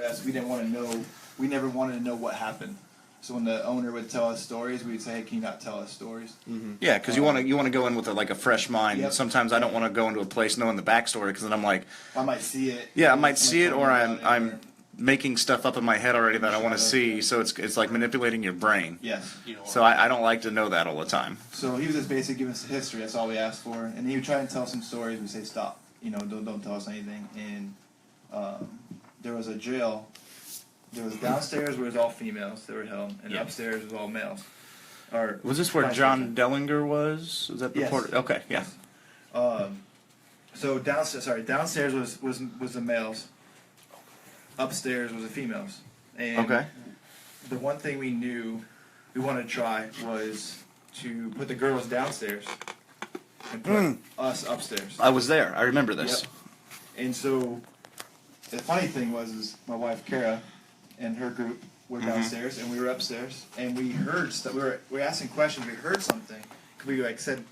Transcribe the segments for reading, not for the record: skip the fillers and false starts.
us. We didn't want to know. We never wanted to know what happened. So when the owner would tell us stories, we'd say, "Hey, can you not tell us stories?" Mm-hmm. Yeah, because you want to go in with a fresh mind. Yep. Sometimes I don't want to go into a place knowing the backstory because then I'm like, I might see it. yeah, I might see it, or I'm making stuff up in my head already that I want to see. So it's like manipulating your brain. Yes. So I don't like to know that all the time. So he was just basically giving us the history. That's all we asked for, and he would try and tell some stories. We say, "Stop. Don't tell us anything." And there was a jail. There was downstairs where it was all females that were held, and upstairs was all males. Was this where John Dellinger was? Was that the port? Okay, yeah. So downstairs was the males. Upstairs was the females. And the one thing we knew we wanted to try was to put the girls downstairs and put us upstairs. I was there. I remember this. Yep. And so the funny thing was my wife Kara and her group were downstairs and we were upstairs, and we heard stuff. We were asking questions. We heard something. We said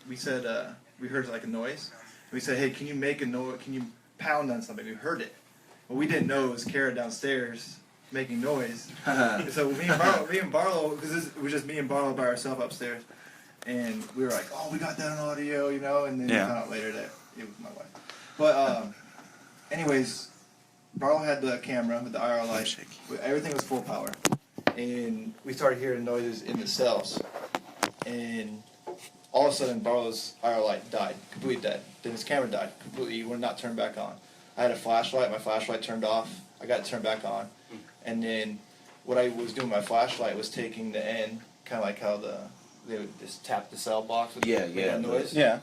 we heard like a noise. We said, "Hey, can you make a noise? Can you pound on something?" We heard it. What we didn't know was Kara downstairs making noise. So me and Barlow, because it was just me and Barlow by ourselves upstairs, and we were like, "Oh, we got that on audio," and then we found out later that it was my wife. But anyways, Barlow had the camera with the IR light. Everything was full power, and we started hearing noises in the cells, and all of a sudden Barlow's IR light died, completely dead. Then his camera died completely. It would not turn back on. I had a flashlight. My flashlight turned off. I got it turned back on. And then what I was doing with my flashlight was taking the end, kind of like how they would just tap the cell box with that noise. Yeah.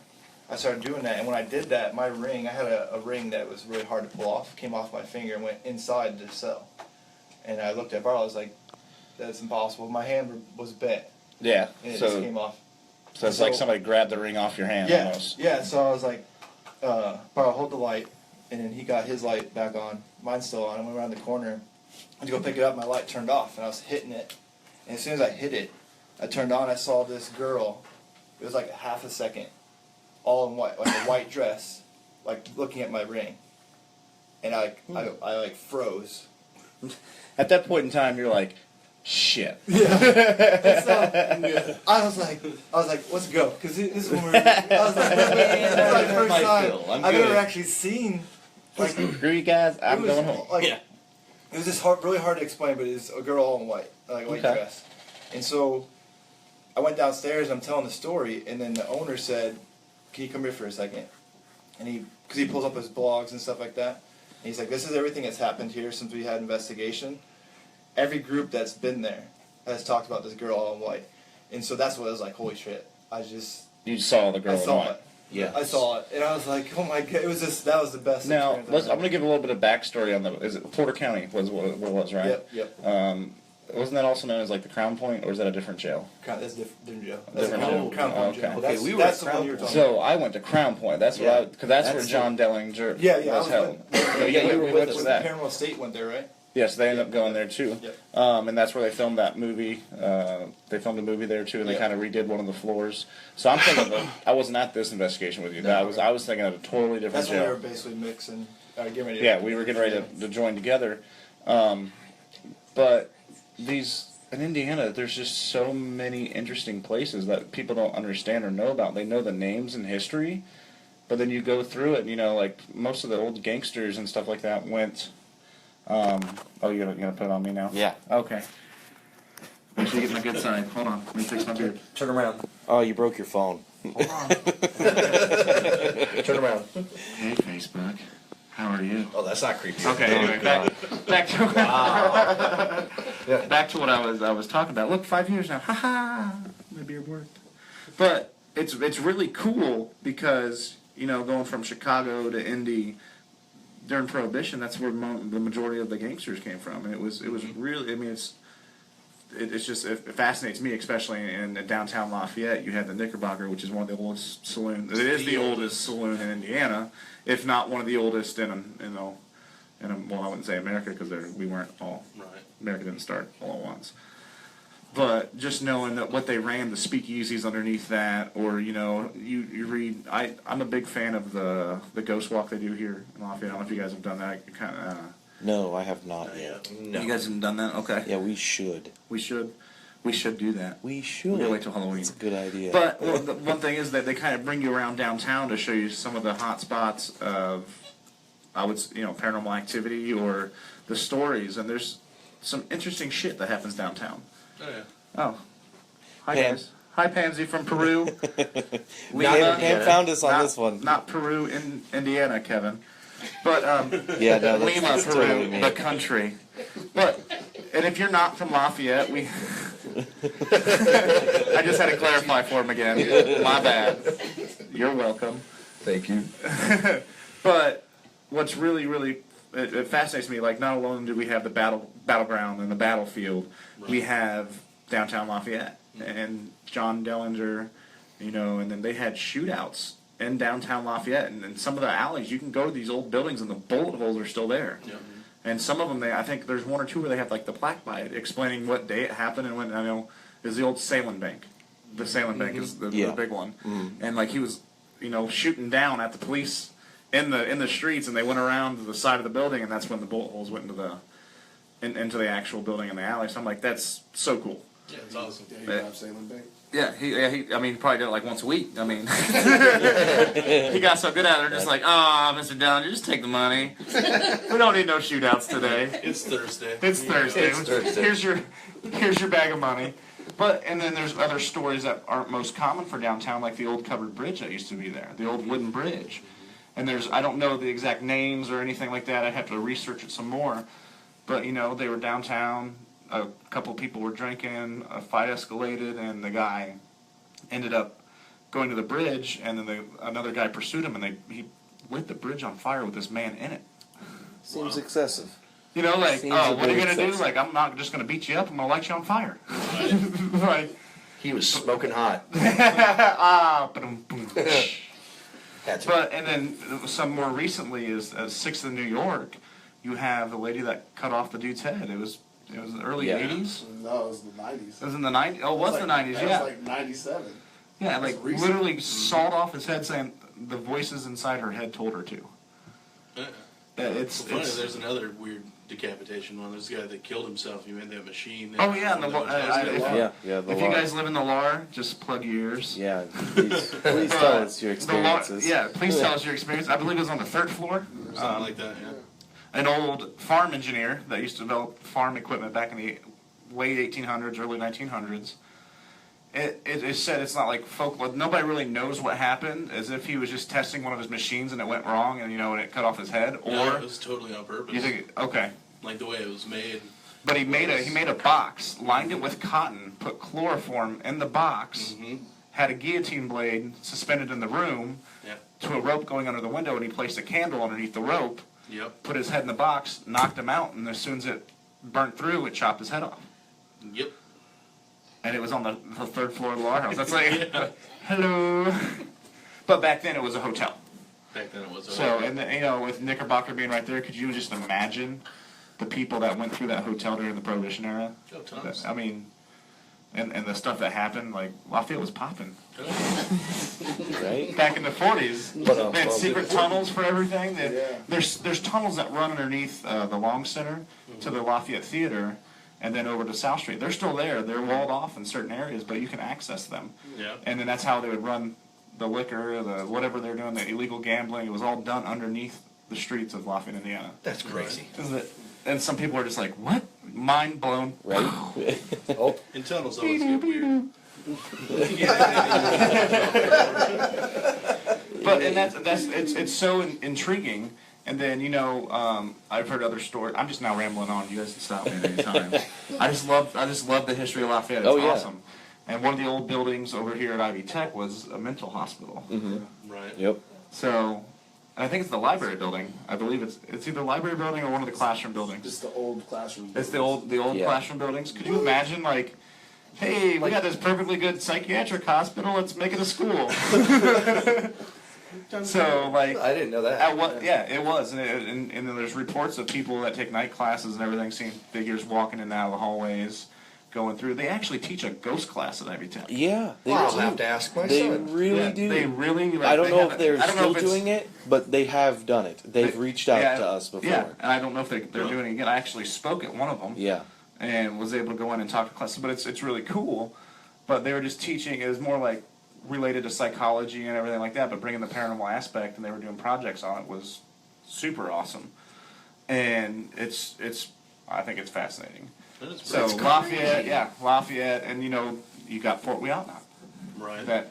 I started doing that, and when I did that, my ring, I had a ring that was really hard to pull off, came off my finger and went inside the cell. And I looked at Barlow, I was like, that's impossible. My hand was bent. Yeah. And it just came off. So it's like somebody grabbed the ring off your hand almost. Yeah, so I was like, Barlow, hold the light. And then he got his light back on. Mine's still on. I went around the corner. I went to go pick it up. My light turned off, and I was hitting it. And as soon as I hit it, I turned on. I saw this girl. It was like a half a second, all in white, like a white dress, like looking at my ring. And I froze. At that point in time, you're like, shit. Yeah. So, I was like, let's go, because this is when I was like, that's my first time I've ever actually seen. Like, screw you guys, I'm going home. It was just really hard to explain, but it's a girl all in white, like a white dress. And so I went downstairs and I'm telling the story, and then the owner said, "Can you come here for a second?" And because he pulls up his blogs and stuff like that, and he's like, "This is everything that's happened here since we had investigation. Every group that's been there has talked about this girl all in white." And so that's what I was like, holy shit. You saw the girl in white. Yeah. I saw it. And I was like, oh my God. That was the best experience. Now, I'm going to give a little bit of backstory on is it Porter County was what it was, right? Yep. Wasn't that also known as like the Crown Point, or is that a different jail? That's different jail. Crown Point jail. Okay, that's the one you were talking about. So I went to Crown Point. That's because that's where John Dellinger was held. You were with us. Paranormal State went there, right? Yes, they ended up going there too. Yep. And that's where they filmed that movie. They filmed a movie there too, and they kind of redid one of the floors. So I'm thinking I wasn't at this investigation with you. I was thinking of a totally different jail. That's when we were basically mixing, getting ready. We were getting ready to join together. But in Indiana, there's just so many interesting places that people don't understand or know about. They know the names and history, but then you go through it, and like most of the old gangsters and stuff like that went. You're gonna put it on me now? Yeah. Okay. Make sure you get my good side. Hold on. Let me fix my beard. Turn around. Oh, you broke your phone. Hold on. Turn around. Hey, Facebook. How are you? Oh, that's not creepy. Okay. Anyway, back to back to what I was talking about. Look, 5 years now. Ha ha. My beard worked. But it's really cool because going from Chicago to Indy. During Prohibition, that's where the majority of the gangsters came from, and it was really. I mean, it fascinates me, especially in downtown Lafayette. You had the Knickerbocker, which is one of the oldest saloons. It is the oldest saloon in Indiana, if not one of the oldest in well, I wouldn't say America because we weren't all right. America didn't start all at once. But just knowing that what they ran, the speakeasies underneath that, or you read. I'm a big fan of the ghost walk they do here in Lafayette. I don't know if you guys have done that. No, I have not yet. You guys haven't done that? Okay. Yeah, we should. We should do that. We should. We're gonna wait till Halloween. That's a good idea. But the one thing is that they kind of bring you around downtown to show you some of the hot spots of, paranormal activity or the stories. And there's some interesting shit that happens downtown. Oh, yeah. Oh, hi Pam. guys. Hi Pansy from Peru. Pam found us on this one. Not Peru in Indiana, Kevin. But Yeah, no, that's, Lima, that's Peru, totally me. the country. And if you're not from Lafayette, I just had to clarify for him again. My bad. You're welcome. Thank you. But what's really, really, it fascinates me, like, not alone do we have the battleground and the battlefield, we have downtown Lafayette and John Dellinger, and then they had shootouts in downtown Lafayette, and some of the alleys, you can go to these old buildings and the bullet holes are still there. Yeah. And some of them, I think there's one or two where they have like the plaque by it explaining what day it happened and when. I know is the old Salem Bank. The Salem Bank is the big one, and like he was, shooting down at the police in the streets, and they went around to the side of the building, and that's when the bullet holes went into the actual building in the alley. So I'm like, that's so cool. Yeah, it's awesome. Yeah, you drive Salem Bank. Yeah, he probably did it like once a week. I mean, he got so good at it, they're just like, oh, Mr. Dellinger, just take the money. We don't need no shootouts today. It's Thursday. It's Thursday. It's Thursday. Here's your bag of money. And then there's other stories that aren't most common for downtown, like the old covered bridge that used to be there, the old wooden bridge. And I don't know the exact names or anything like that. I'd have to research it some more. But, they were downtown. A couple people were drinking, a fight escalated, and the guy ended up going to the bridge, and then another guy pursued him, and he lit the bridge on fire with this man in it. Seems excessive. Seems what are you going to do? Like, I'm not just going to beat you up, I'm going to light you on fire. Like, He was smoking hot. boom. Had to. But, and then some more recently is 6th in New York, you have the lady that cut off the dude's head. It was the early 80s. No, it was the 90s. It was in the 90s. Oh, it was the 90s, That yeah. was like 97. Yeah, like recent. literally sawed off his head saying the voices inside her head told her to. It's There's another weird decapitation one. There's a guy that killed himself. He made that machine. Oh, yeah, and the The if you law. guys live in the LAR, just plug your ears. Yeah, please tell us your experiences. Please tell us your experience. I believe it was on the 3rd floor. Something like that, yeah. An old farm engineer that used to develop farm equipment back in the late 1800s, early 1900s. It said it's not like folklore. Nobody really knows what happened, as if he was just testing one of his machines and it went wrong and and it cut off his head. No, Or it was totally on purpose. you think okay, Like the way it was made. but he made a box, lined it with cotton, put chloroform in the box, had a guillotine blade suspended in the room Yeah. to a rope going under the window, and he placed a candle underneath the rope. Yep. Put his head in the box, knocked him out, and as soon as it burnt through, it chopped his head off. Yep. And it was on the 3rd floor of the law house. That's like, hello. But back then it was a hotel. Back then it was. So, and then, with Knickerbocker being right there, could you just imagine the people that went through that hotel during the Prohibition era? Oh, tons. I mean, and the stuff that happened, like, Lafayette was popping. Right? Back in the 40s, But, they had secret tunnels for everything. Yeah. There's tunnels that run underneath the Long Center to the Lafayette Theater, and then over to South Street. They're still there. They're walled off in certain areas, but you can access them. Yeah. And then that's how they would run the liquor, the whatever they're doing, the illegal gambling. It was all done underneath the streets of Lafayette, Indiana. That's crazy. Isn't it? And some people are just like, what? Mind blown. Right? Oh, And tunnels always get weird. But and that's it's so intriguing. And then I've heard other stories. I'm just now rambling on. You guys can stop me at any time. I just love the history of Lafayette. It's Oh, yeah. awesome. And one of the old buildings over here at Ivy Tech was a mental hospital. Right. Yep. So, and I think it's the library building. I believe it's either the library building or one of the classroom buildings. Just the old classroom. It's the old Yeah. classroom buildings. Could you imagine, like, hey, we got this perfectly good psychiatric hospital. Let's make it a school. So, like, I didn't know that. it was, and then there's reports of people that take night classes and everything, seeing figures walking in and out of the hallways. going through. They actually teach a ghost class at every town. Yeah, they I'll do. have to ask my They son. really do. They really. Like, I don't they know have if it- they're I don't know still if it's- doing it, but they have done it. They've reached out yeah, to us before. Yeah, and I don't know if they're doing it again. I actually spoke at one of them. Yeah. And was able to go in and talk to classes, but it's really cool. But they were just teaching. It was more like related to psychology and everything like that. But bringing the paranormal aspect, and they were doing projects on it, was super awesome. And it's I think it's fascinating. That is So pretty Lafayette, and you got Fort Wiyatna. right. That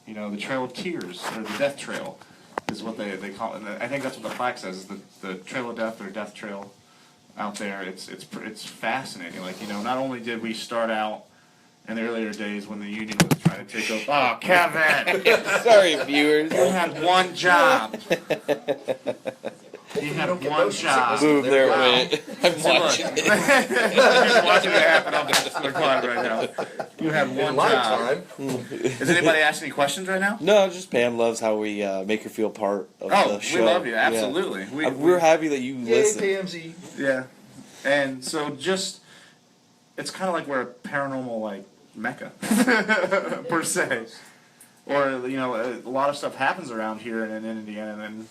the Trail of Tears or the Death Trail is what they call it. And I think that's what the plaque says, is the Trail of Death or Death Trail out there. It's fascinating. Like not only did we start out in the earlier days when the Union was trying to take over. Oh, Kevin! Sorry, viewers. You had one job. You had one job. Boom, there it Wow. went. I'm watching it. Just watching it happen on the clock right now. You had one In my job. time, Is anybody asking any questions right now? No, just Pam loves how we make her feel part of Oh, the show. we love you. Yeah. Absolutely. We're happy that you yay, listen. TMZ. Yeah. And so it's kind of like we're a paranormal, like, mecca, per se. Or, a lot of stuff happens around here in Indiana, and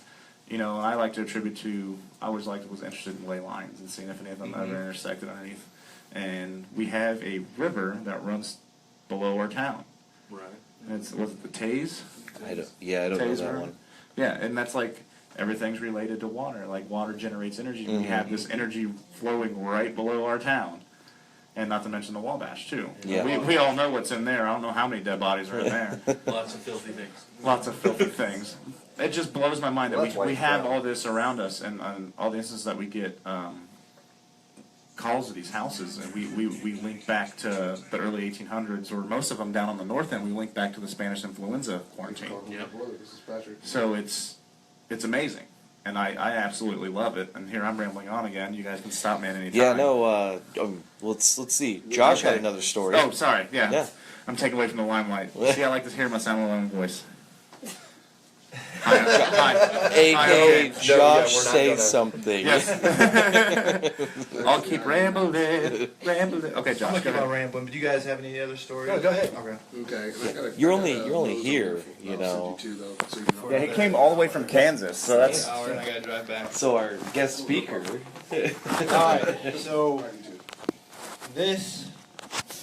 I like to attribute to, I always was interested in ley lines and seeing if any of them ever intersected underneath. And we have a river that runs below our town. Right. And was it the Taze? I don't know Taze that River? one. Yeah, and that's like, everything's related to water. Like, water generates energy. We have this energy flowing right below our town. And not to mention the Wabash, too. Yeah. We all know what's in there. I don't know how many dead bodies are in there. Lots of filthy things. Lots of filthy things. It just blows my mind that That's why we it's have brown. all this around us, and all the instances that we get calls to these houses, and we link back to the early 1800s, or most of them down on the north end, we link back to the Spanish influenza quarantine. Yep. This is Patrick. So it's amazing, and I absolutely love it. And here I'm rambling on again. You guys can stop me at any time. Yeah, no. Let's see. Josh had Okay. another story. Oh, sorry. Yeah. Yeah. I'm taking away from the limelight. See, I like to hear my sound alone voice. Hi. AK okay. Josh, No, yeah, we're not say gonna- something. Yes. I'll keep rambling. Okay, Josh. I'm gonna Go keep on ahead. rambling, but do you guys have any other stories? No, go ahead. Okay. Okay. You're only here, you know. Yeah, he came all the way from Kansas, so that's. Hour and I gotta drive back. So our guest speaker. Alright, so this,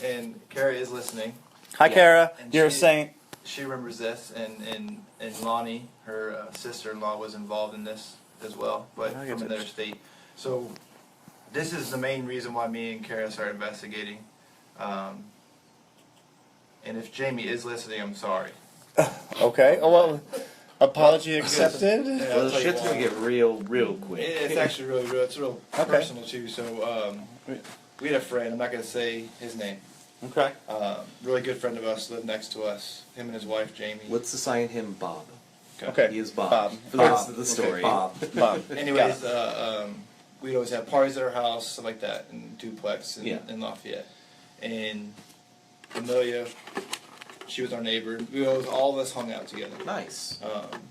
and Kara is listening. Hi, Kara. And You're a she- saint. She remembers this, and Lonnie, her sister-in-law, was involved in this as well, but from another state. So this is the main reason why me and Kara started investigating. And if Jamie is listening, I'm sorry. Okay. Oh well. Apology accepted. Yeah, Well, I'll the tell you shit's why. gonna get real quick. It's actually really real. It's real Okay. personal too. So we had a friend. I'm not going to say his name. Okay. Really good friend of us lived next to us. Him and his wife Jamie. Let's assign him Bob. Okay. He is Bob. Bob. For the rest of the story. Bob. Bob. Anyways, we'd always have parties at our house, stuff like that, in duplex in, Yeah. in Lafayette. And Amelia, she was our neighbor. We always, all of us hung out together. Nice. Um,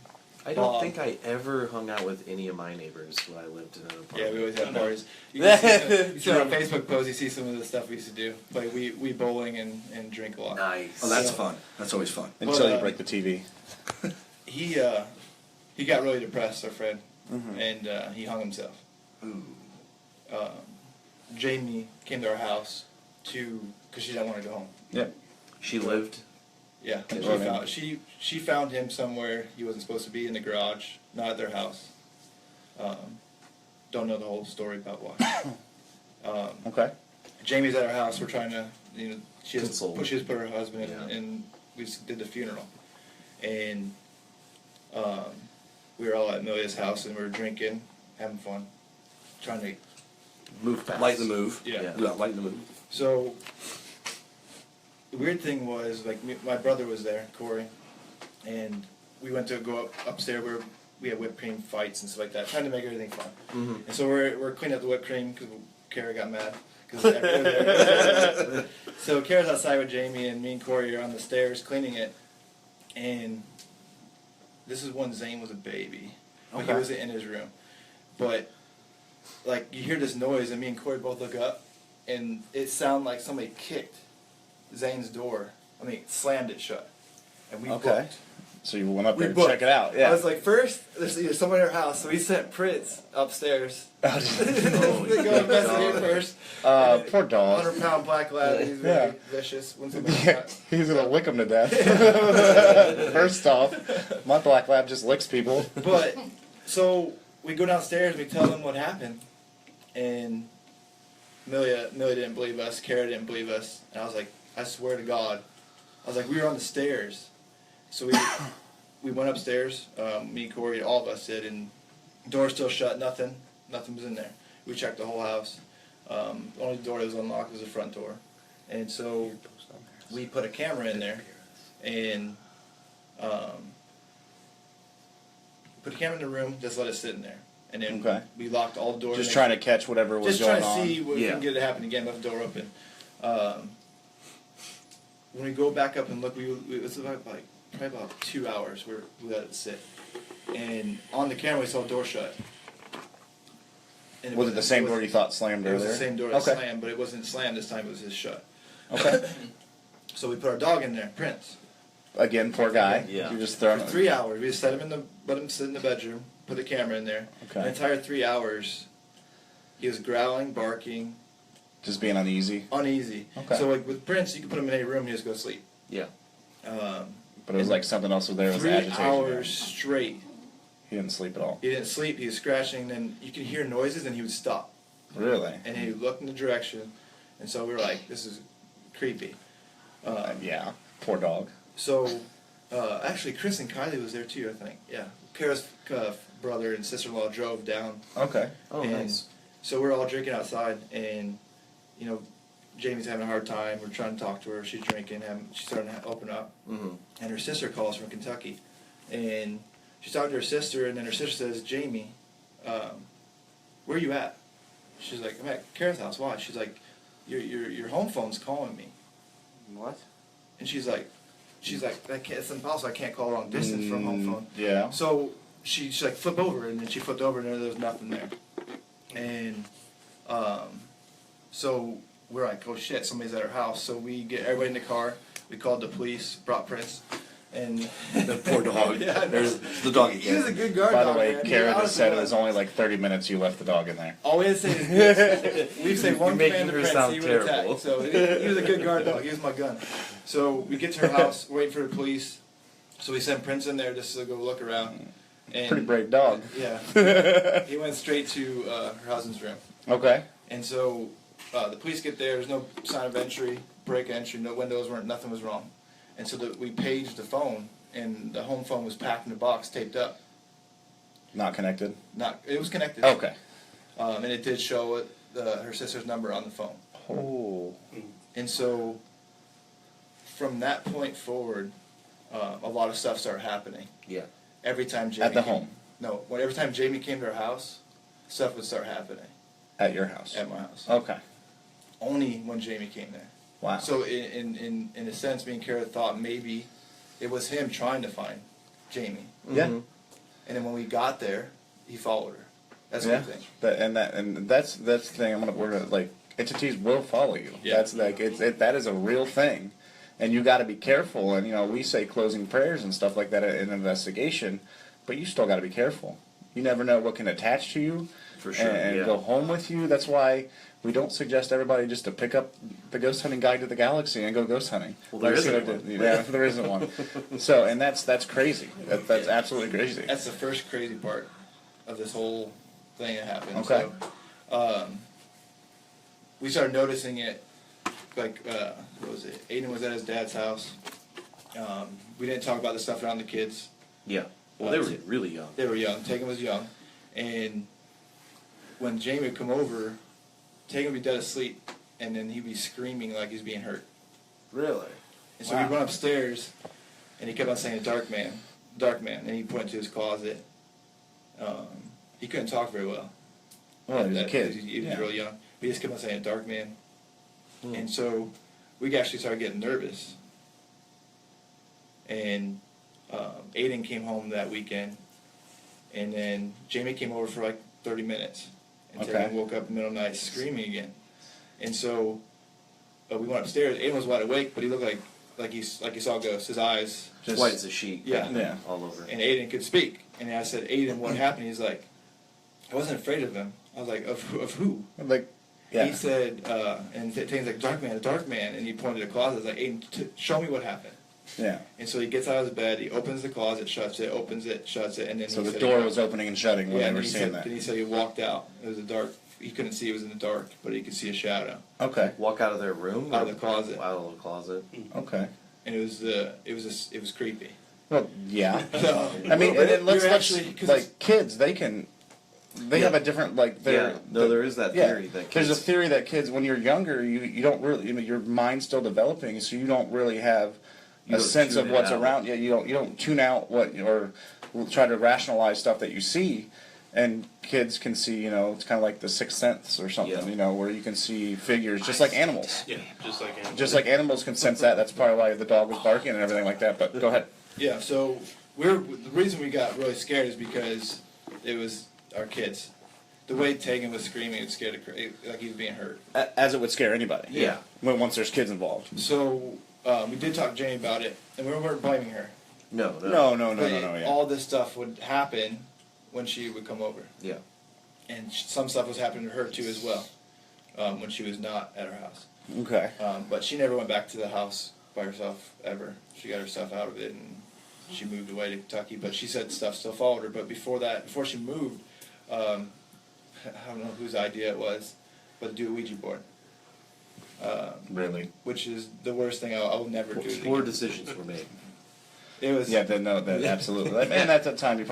I don't Bob. think I ever hung out with any of my neighbors when I lived in an apartment. yeah, we always had parties. You can see, you see on our Facebook post, you see some of the stuff we used to do. Like we bowling and drink a lot. Nice. Oh, that's fun. That's always fun. Until Well, you break the TV. He got really depressed, our friend, Mm-hmm. and he hung himself. Jamie came to our house because she didn't want to go home. Yep. She lived. Yeah, and Oh, she found him somewhere he wasn't supposed to be, in the garage, not at their house. Don't know the whole story about why. Okay. Jamie's at our house. We're trying to, she has Console. put her husband in, Yeah. and we just did the funeral, and we were all at Amelia's house, and we were drinking, having fun, trying to. Move fast. Lighten the move. Yeah. Yeah. Yeah, lighten the move. So the weird thing was, like, my brother was there, Corey, and we went to go upstairs where we had whipped cream fights and stuff like that, trying to make everything fun. Mm-hmm. And so we're cleaning up the whipped cream because Kara got mad. So Kara's outside with Jamie, and me and Corey are on the stairs cleaning it. And this is when Zane was a baby. Like, he wasn't in his room. But, like, you hear this noise, and me and Corey both look up, and it sounded like somebody kicked Zane's door. I mean, slammed it shut. And we Okay. booked. So you went up We there to booked. check it out. Yeah. I was like, first, there's either someone in our house, so we sent Prince upstairs. They go investigate first. Poor dog. 100-pound black lab. He's very vicious. When somebody He's gonna lick him to death. First off, my black lab just licks people. But so we go downstairs. We tell them what happened, and Millie didn't believe us. Kara didn't believe us, and I was like, I swear to God, I was like, we were on the stairs. So we went upstairs. Me, Corey, all of us did, and door still shut. Nothing was in there. We checked the whole house. The only door that was unlocked was the front door, and so we put a camera in there, and put a camera in the room. Just let it sit in there, and then Okay. we locked all the doors. Just trying to catch whatever was just going trying to on. see if we Yeah. can get it to happen again. Left the door open. When we go back up and look, it was probably about 2 hours where we let it sit. And on the camera, we saw the door shut. And Was it the same door you thought slammed It was earlier? the same door that Okay. slammed, but it wasn't slammed this time. It was just shut. Okay. So we put our dog in there, Prince. Again, poor guy. Yeah. You just For thrown 3 hours, we just let him sit in the bedroom, put the camera in there. Okay. The entire 3 hours, he was growling, barking, just being uneasy. uneasy. Okay. So like with Prince, you could put him in any room, and he just go to sleep. Yeah. But it was like something else was there. It was 3 agitation. hours straight. He didn't sleep at all. He didn't sleep. He was scratching. Then you could hear noises, and he would stop. Really? And he would look in the direction. And so we were like, "This is creepy." Yeah. Poor dog. So actually, Chris and Kylie was there too. I think. Yeah. Kara's brother and sister-in-law drove down. Okay. Oh, and nice. So we're all drinking outside, and you know, Jamie's having a hard time. We're trying to talk to her. She's drinking. She's starting to open up. Mm-hmm. And her sister calls from Kentucky, and she's talking to her sister, and then her sister says, "Jamie, where are you at?" She's like, "I'm at Kara's house." Why? She's like, "Your home phone's calling me." What? And she's like, "It's impossible. I can't call long distance from home phone." Yeah. So she's like, "Flip over," and then she flipped over, and there was nothing there. And so we're like, "Oh shit, somebody's at our house." So we get everybody in the car. We called the police, brought Prince, and The poor dog. Yeah, I know. There's the dog he was a again. good guard By the dog, way, man. Kara He just said it honestly was only like 30 minutes you left the dog in there. All we had to say is this. We say one making command to her Prince, sound he would terrible. attack. So he was a good guard dog. He was my gun. So we get to her house, waiting for the police. So we sent Prince in there just to go look around. And Pretty brave dog. Yeah. He went straight to her husband's room. Okay. And so the police get there. There's no sign of entry, break entry, no windows weren't, nothing was wrong. And so we paged the phone, and the home phone was packed in a box, taped up. Not connected. It was connected. Okay. And it did show her sister's number on the phone. Oh. And so from that point forward, a lot of stuff started happening. Yeah. Every time Jamie At the came- home. No, every time Jamie came to our house, stuff would start happening At your house. at my house. Okay. Only when Jamie came there. Wow. So in a sense, me and Kara thought maybe it was him trying to find Jamie. Yeah. Mm-hmm. And then when we got there, he followed her. That's Yeah. one thing. That's the thing. We're gonna, like, entities will follow you. Yeah. That's like that is a real thing, and you got to be careful. And we say closing prayers and stuff like that in an investigation, but you still got to be careful. You never know what can attach to you. For sure, And yeah. go home with you. That's why we don't suggest everybody just to pick up the Ghost Hunting Guide to the Galaxy and go ghost hunting. Well, there Like isn't Cena one. did. Yeah, there isn't one. So, and that's crazy. That's absolutely crazy. That's the first crazy part of this whole thing that happened. Okay. So, we started noticing it. Like, what was it? Aiden was at his dad's house. We didn't talk about the stuff around the kids. Yeah. Well, they were really young. They were young. Tegan was young, and when Jamie would come over, Tegan would be dead asleep, and then he'd be screaming like he's being hurt. Really? And so we went upstairs, and he kept on saying, "Dark man, dark man," and he pointed to his closet. He couldn't talk very well. Well, he was a kid. He was Yeah. really young. He just kept on saying, "Dark man," Hmm. and so we actually started getting nervous. And Aiden came home that weekend, and then Jamie came over for like 30 minutes, and Okay. Tegan woke up in the middle of the night screaming again. And so we went upstairs. Aiden was wide awake, but he looked like he saw ghosts. His eyes Just white as a sheet. Yeah. Yeah. All over. And Aiden could speak. And I said, Aiden, what happened? He's like, I wasn't afraid of him. I was like, of who? Like, yeah. He said, and Tane's like, dark man. And he pointed to the closet. I was like, Aiden, show me what happened. Yeah. And so he gets out of his bed, he opens the closet, shuts it, opens it, shuts it, and then So he the said door he, was opening and shutting when yeah, they and were he seeing said, that. Then he said he walked out. It was a dark, he couldn't see, it was in the dark, but he could see a shadow Okay. Walk out of their room. out or- of the closet. Out of the closet. Okay. And it was creepy. Well, yeah. So, I mean, and then let's actually, cause like kids, they Yeah. have a different like. Yeah. No, there is that theory that there's a kids- theory that kids, when you're younger, you don't really, your mind's still developing, so you don't really have You a don't sense of tune it what's out. around. Yeah, you don't tune out what or try to rationalize stuff that you see. And kids can see, it's kind of like the Sixth Sense or something, Yeah. where you can see figures, just like animals. Yeah, just like animals. Just like animals can sense that. That's probably why the dog was barking and everything like that. But go ahead. yeah, so the reason we got really scared is because it was our kids. The way Tegan was screaming, it scared like he was being hurt. As it would scare anybody. Yeah. Once there's kids involved. So we did talk to Jamie about it, and we weren't blaming her. No. But Yeah. all this stuff would happen when she would come over. Yeah. And some stuff was happening to her too as well, when she was not at her house. Okay. But she never went back to the house by herself ever. She got herself out of it and she moved away to Kentucky. But she said stuff still followed her. But before she moved, I don't know whose idea it was, but to do a Ouija board. Really? Which is the worst thing I will never do. Poor decisions were made. It was. Yeah, that absolutely. And at that time, you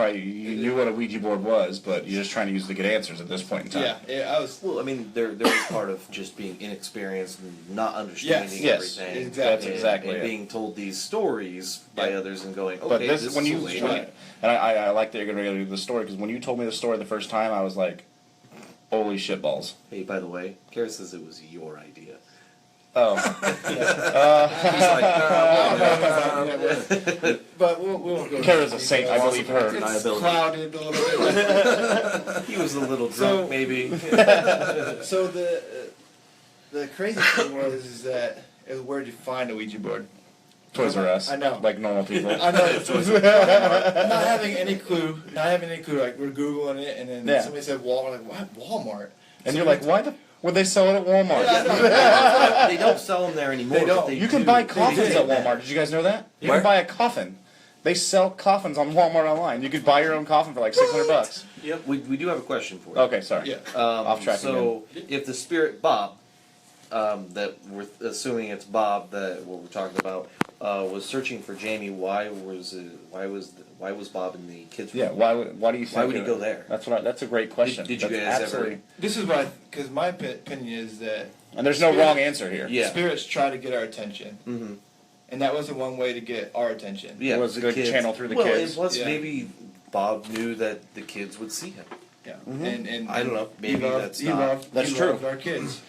knew what a Ouija board was, but you're just trying to use to get answers at this point in time. Yeah, I was. Well, I mean, there was part of just being inexperienced and not understanding Yes, everything. exactly. That's and, exactly and it. being told these stories by Yeah. others and going, okay, But this this, when is you, the way when to you- and I like that you're going to do the story, because when you told me the story the first time, I was like, holy shitballs. Hey, by the way, Kara says it was your idea. Oh. But we won't go. Kara's a saint, I believe her. It's Deniability. clouded a little bit. He was a little drunk, So- maybe. So the crazy thing was that it was where did you find a Ouija board? Toys R Us. I know. Like normal people. I know. Not having any clue. Like we're googling it, and then Yeah. somebody said Walmart. Like what? Walmart? And you're like, why the would they sell it at Walmart? They don't sell them there anymore. They don't. But You can do. buy They coffins do. at Walmart. Did you guys know that? You Where? can buy a coffin. They sell coffins on Walmart online. You could buy your own coffin for like $600. Yep. We do have a question for you. Okay, sorry. Yeah. Off track So, if the spirit Bob, that we're assuming it's Bob that what we're talking about, was searching for Jamie, why was Bob in the kids' room? Yeah. Why do you think? Why would he go there? That's a great question. Did you That's guys absolutely, ever? This is why, because my opinion is that And there's no wrong answer here. Yeah. spirits try to get our attention, Mm-hmm. and that wasn't one way to get our attention. Yeah, It was a the good kids. channel through the well, kids. and plus Yeah. maybe Bob knew that the kids would see him. Yeah. Mm-hmm. And I don't know. Maybe that's he not. loved, That's he true. loved our kids.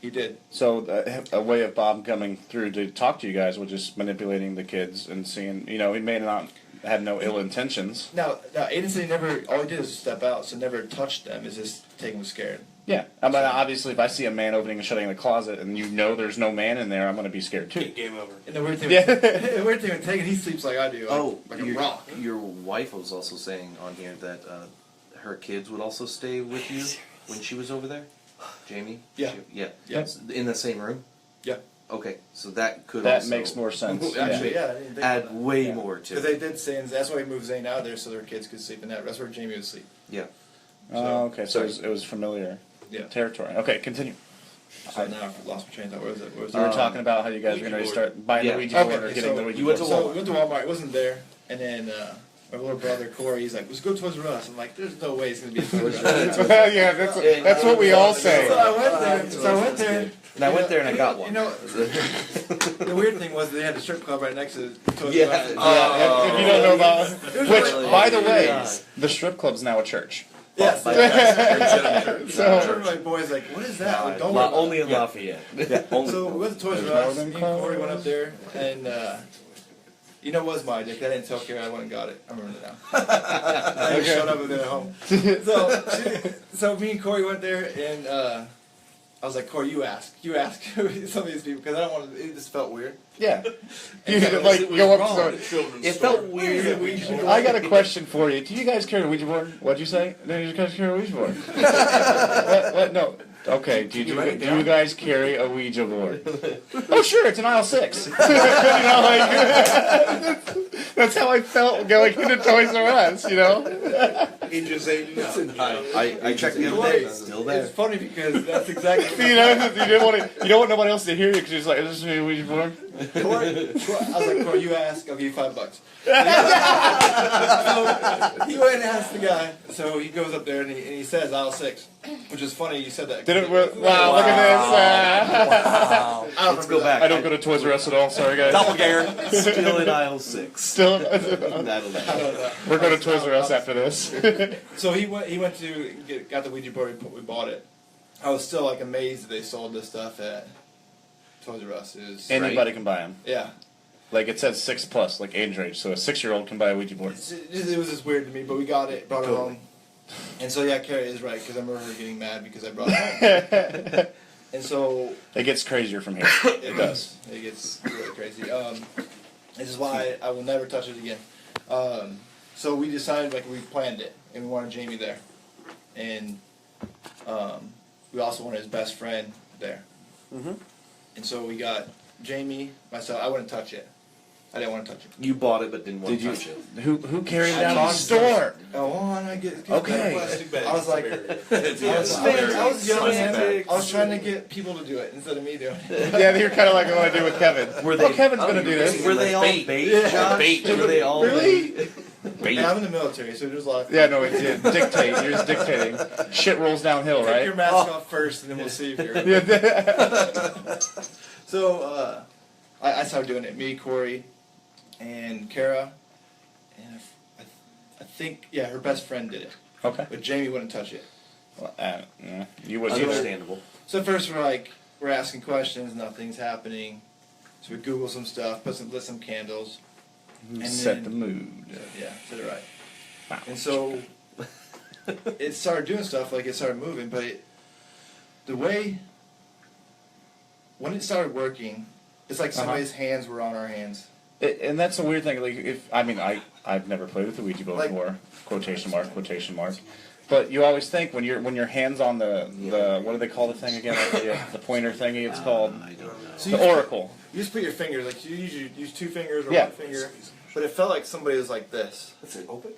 He did. So a way of Bob coming through to talk to you guys was just manipulating the kids and seeing, he may not had no ill intentions. Now Aiden said he never. All he did was step out, so never touched them. Is just Tegan was scared. Yeah, I mean, obviously, if I see a man opening and shutting the closet, and there's no man in there, I'm going to be scared too. Game over. And the weird thing, Yeah. the weird thing with Tegan, he sleeps like I do, like a rock. Your wife was also saying on here that her kids would also stay with you when she was over there, Jamie. Yeah. Yeah. Yeah. In the same room. Yeah. Okay, so that could That also makes more sense. Actually, Yeah. yeah, I didn't think add about that. way Yeah. more to Because it. they did say, and that's why he moved Zane out of there so their kids could sleep in that. That's where Jamie would sleep. Yeah. Oh, okay, so it was familiar Yeah. territory. Okay, continue. So now I've lost my train of thought. Where was it? Where was You were it? talking about how you guys were going to Ouija start buying Yeah. the Ouija board or Okay, getting so the Ouija you went board. to So Walmart. we went to Walmart. It wasn't there. And then my little brother Corey, he's like, "Let's go to Toys R Us." I'm like, "There's no way it's gonna be a Toys R Us." Yeah, that's what we all say. So I went there. And I went there and I got one. You know, the weird thing was they had a strip club right next to Toys Yeah. R Us. Yeah, if you don't know about which, really- by the way, Yeah. the strip club's now a church. Yes. By- So I remember my boys like, "What is that?" Like, don't worry about only it. in Lafayette. So we went to Toys There's R Us. more than Me and Corey cars. went up there, and it was my dick. I didn't tell Kara. I went and got it. I remember it now. I showed up with it at home. So me and Corey went there, and I was like, Corey, you ask some of these people because I don't want to. It just felt weird. Yeah. You And could, like, It was go up wrong. to It's a children's It story. felt weird. I got a question for you. Do you guys carry a Ouija board? What'd you say? No, you guys carry a Ouija board. What? No. Okay. Do you guys carry a Ouija board? Oh, sure. It's an aisle 6. You know, like, that's how I felt going into Toys R Us. You know. He just say no. I checked the other day. It's still there. It's funny because that's exactly. You know, you don't want nobody else to hear you because you're just like, is this a Ouija board? Corey, I was like, Corey, you ask, I'll give you $5. So he went and asked the guy. So he goes up there and he says aisle 6, which is funny. You said that. Did it? Wow! Look at this. Let's go back. I don't go to Toys R Us at all. Sorry, guys. Doppelganger. Still in aisle 6. Still, That'll we're going to Toys R Us after this. So he went to got the Ouija board. We bought it. I was still like amazed that they sold this stuff at Toys R Us. It was, Anybody can buy them. yeah. Like it says 6+, like age range. So a 6-year-old can buy a Ouija board. It was just weird to me, but we got it, brought it home. And so yeah, Carrie is right because I remember her getting mad because I brought it home. And so It gets crazier from here. It does. It gets really crazy. This is why I will never touch it again. So we decided, like, we planned it, and we wanted Jamie there, and we also wanted his best friend there. And so we got Jamie, myself. I wouldn't touch it. I didn't want to touch it. You bought it but didn't want Did to you? touch it. Who carried it I out of the bought it. store? Oh, I get Okay. Plastic bag. I was like, I was young and I was trying to get people to do it instead of me doing it. Yeah, you're kind of like what I do with Kevin. Were they? Kevin's gonna do this. Were they all bait? Yeah. Bait. Were they all Really? bait? And I'm in the military, so there's a lot of. Yeah, no, it did. Dictate. You're just dictating. Shit rolls downhill, Take your right? mask off first, and then we'll see if you're. Yeah. So I started doing it. Me, Corey, and Kara, and I think her best friend did it, Okay. but Jamie wouldn't touch it. Well, you wouldn't either. Understandable. So at first we're asking questions, nothing's happening. So we Google some stuff, lit some candles, and Set then, the mood. Yeah, said it right. Wow. And so it started doing stuff, like it started moving, but the way when it started working, it's like somebody's hands were on our hands. And that's a weird thing. Like, I've never played with the Ouija board Like- before. Quotation mark. But you always think when your hands on the what do they call the thing again? The pointer thingy. It's called I don't know. So the oracle. You just put your fingers, like you usually use 2 fingers or Yeah. 1 finger, but it felt like somebody was like this, That's it. Open.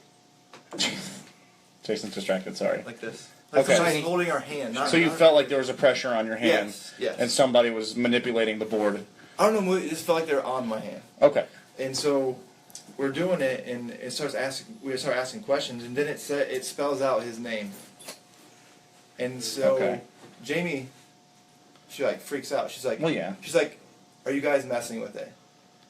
Jason's distracted. Sorry. like this. Like Okay. somebody's holding our hand. Not, So you not- felt like there was a pressure on your hand, Yes. and somebody was manipulating the board. I don't know. It just felt like they were on my hand, Okay. and so we're doing it, and it starts asking. We start asking questions, and then it spells out his name, and so Okay. Jamie, she like freaks out. She's like, Well, yeah. She's like, "Are you guys messing with it?"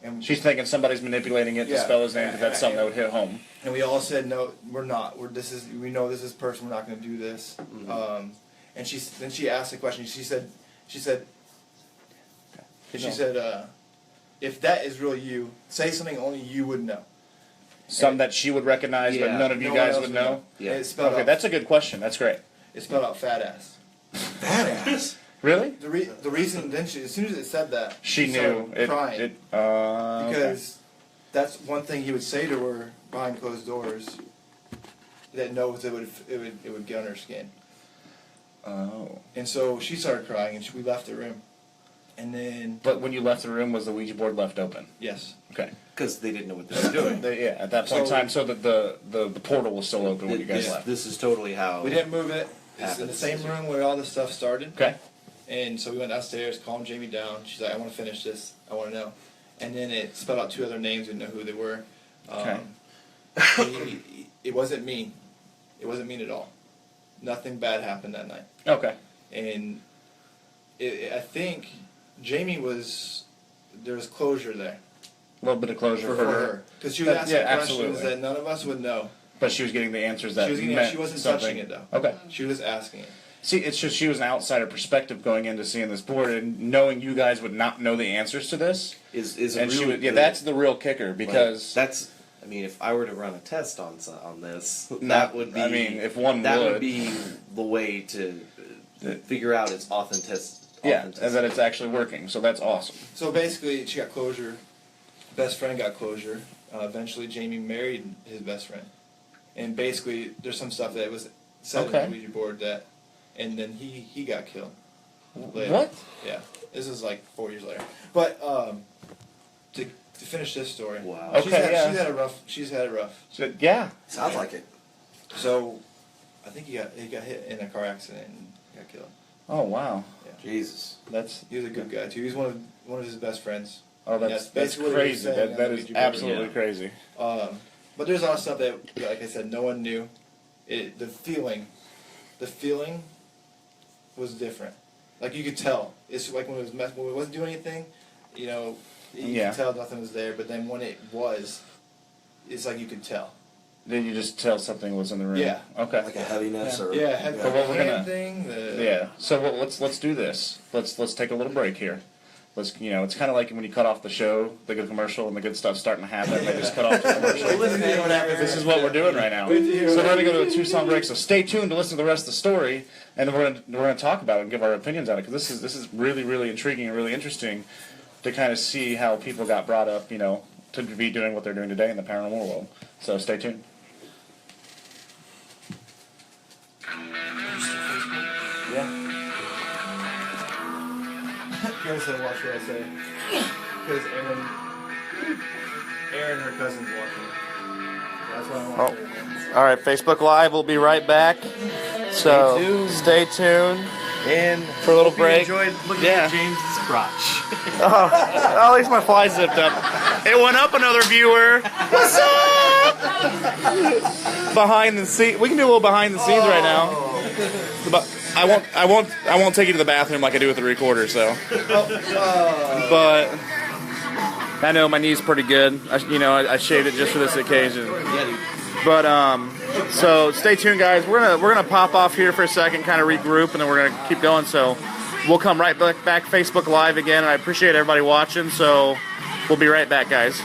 And She's thinking somebody's manipulating it to Yeah. spell his name because that's something that would hit home. And we all said, no, we're not. We know this is person. We're not going to do this. And then she asked a question. She said, if that is really you, say something only you would know. Some that she would recognize, but Yeah. none of you No one guys else would know. Yeah. And it spelled Okay, out. that's a good question. That's great. It spelled out fat ass. Badass. Really? The reason then as soon as it said that She started knew crying okay. because that's one thing he would say to her behind closed doors. That knows it would get on her skin. Oh. And so she started crying, and we left the room. And then, But when you left the room, was the Ouija board left open? yes. Okay. Because they didn't know what they were doing. Yeah, at that point in So- time, so that the portal was still open when you guys left. This is totally how. We didn't move it. It's in the Happens. same room where all this stuff started. Okay. And so we went downstairs, calmed Jamie down. She's like, I want to finish this. I want to know. And then it spelled out 2 other names. We didn't know who they were. It wasn't mean. It wasn't mean at all. Nothing bad happened that night. Okay. And I think Jamie there was closure there A little bit of closure for her. Because she was That- asking yeah, questions absolutely. that none of us would know. But she was getting the answers that meant She wasn't something. touching it, though. Okay. She was asking it. See, it's just she was an outsider perspective going into seeing this board and knowing you guys would not know the answers to this. is And really she would, yeah, good. that's the real kicker Like, because that's. I mean, if I were to run a test on this, that would be. I mean, if one that would. would be the way to figure out its Yeah, and that it's actually working. So that's awesome. So basically, she got closure. Best friend got closure. Eventually, Jamie married his best friend. And basically, there's some stuff that was said Okay. on the Ouija board that, and then he got killed. Later. What? Yeah, this is like 4 years later. But to finish this story, Wow. she's Okay, had, yeah. she's had it rough. So, yeah. Sounds like it. So I think he got hit in a car accident and got killed. Oh wow. Jesus. That's He was a good guy too. He was one of his best friends. oh And that's basically what he was crazy. saying That on the is Ouija board. absolutely Yeah. crazy. But there's a lot of stuff that, like I said, no one knew. The feeling was different. Like you could tell. It's like when it wasn't doing anything, you know, you Yeah. could tell nothing was there. But then when it was, it's like you could tell. Did you just tell something was in the room? Yeah. Okay. Like a heaviness or Yeah, had yeah. But what we're hand gonna- thing. Yeah. So let's do this. Let's take a little break here. It's kind of like when you cut off the show, the good commercial, and the good stuff's starting to happen. They just cut off the commercial. This is what we're doing right now. So we're going to go to a 2-song break. So stay tuned to listen to the rest of the story, and then we're going to talk about it and give our opinions on it because this is really really intriguing and really interesting to kind of see how people got brought up, to be doing what they're doing today in the paranormal world. So stay tuned. Yeah. Karen said, "Watch what I say," because Aaron, her cousin's watching. That's why I want her. All right, Facebook Live. We'll be right back. So stay tuned And for a little break. Enjoyed looking Yeah. at James' crotch. Oh, at least my fly zipped up. It went up another viewer. What's up? Behind the scene. We can do a little behind the scenes right now. But I won't take you to the bathroom like I do with the recorder. So, but I know my knee's pretty good. I shaved it just for this occasion. yeah, dude. But so stay tuned, guys. We're gonna pop off here for a second, kind of regroup, and then we're gonna keep going. So we'll come right back Facebook Live again. And I appreciate everybody watching. So we'll be right back, guys.